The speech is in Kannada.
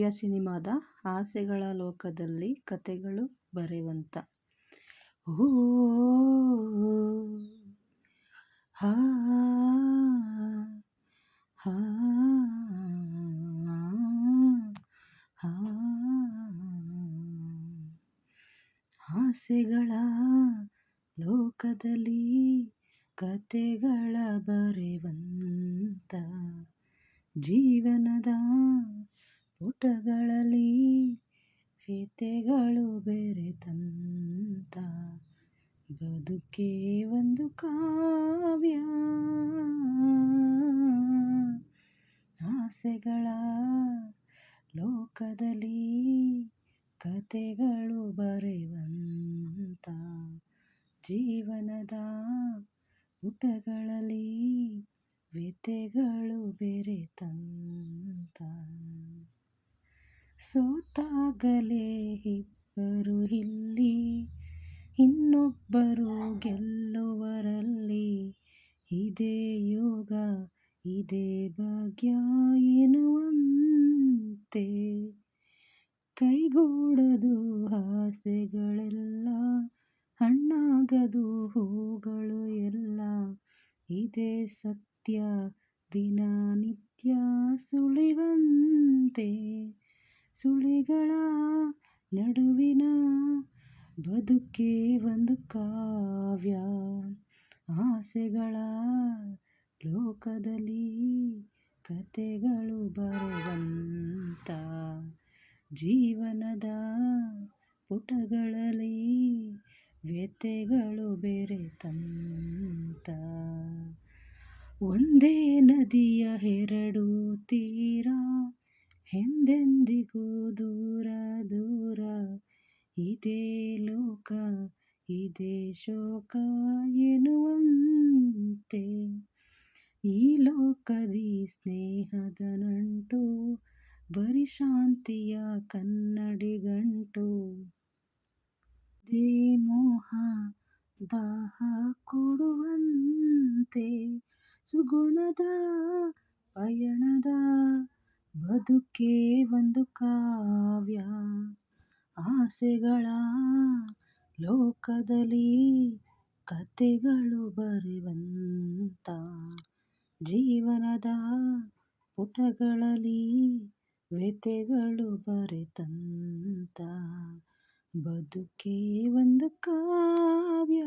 ಕಾವ್ಯ ಸಿನಿಮಾದ ಆಸೆಗಳ ಲೋಕದಲ್ಲಿ ಕತೆಗಳು ಬರೆವಂತ. ಓ ಹಾ ಹಾ ಹಾ ಆಸೆಗಳ ಲೋಕದಲ್ಲಿ ಕತೆಗಳ ಬರೆವಂತ ಜೀವನದ ಪುಟಗಳಲ್ಲಿ ವ್ಯಥೆಗಳು ಬೆರೆತಂತ ಬದುಕೇ ಒಂದು ಕಾವ್ಯ. ಆಸೆಗಳ ಲೋಕದಲ್ಲಿ ಕತೆಗಳು ಬರೆವಂತ ಜೀವನದ ಪುಟಗಳಲ್ಲಿ ವ್ಯಥೆಗಳು ಬೆರೆತಂತ ಸೋತಾಗಲೇ ಇಬ್ಬರು ಇಲ್ಲಿ ಇನ್ನೊಬ್ಬರು ಗೆಲ್ಲುವರಲ್ಲಿ ಇದೇ ಯೋಗ ಇದೇ ಭಾಗ್ಯ ಎನ್ನುವಂತೆ ಕೈಗೂಡದು ಆಸೆಗಳೆಲ್ಲ ಹಣ್ಣಾಗದು ಹೂಗಳು ಎಲ್ಲ ಇದೇ ಸತ್ಯ ದಿನನಿತ್ಯ ಸುಳಿವಂತೆ ಸುಳಿಗಳ ನಡುವಿನ ಬದುಕೇ ಒಂದು ಕಾವ್ಯ. ಆಸೆಗಳ ಲೋಕದಲ್ಲಿ ಕತೆಗಳು ಬರೆವಂತ ಜೀವನದ ಪುಟಗಳಲ್ಲಿ ವ್ಯಥೆಗಳು ಬೆರೆತಂತ ಒಂದೇ ನದಿಯ ಎರಡು ತೀರ ಎಂದೆಂದಿಗೂ ದೂರ ದೂರ ಇದೇ ಲೋಕ ಇದೇ ಶೋಕ ಎನ್ನುವಂತೆ ಈ ಲೋಕದಿ ಸ್ನೇಹದ ನಂಟು ಬರೀ ಶಾಂತಿಯ ಕನ್ನಡಿಗಂಟು ದೇ ಮೋಹ ದಾಹ ಕೊಡುವಂತೆ ಸುಗುಣದ ಪಯಣದ ಬದುಕೇ ಒಂದು ಕಾವ್ಯ. ಆಸೆಗಳ ಲೋಕದಲ್ಲಿ ಕತೆಗಳು ಬರೆವಂತ ಜೀವನದ ಪುಟಗಳಲ್ಲಿ ವ್ಯಥೆಗಳು ಬೆರೆತಂತ ಬದುಕೇ ಒಂದು ಕಾವ್ಯ.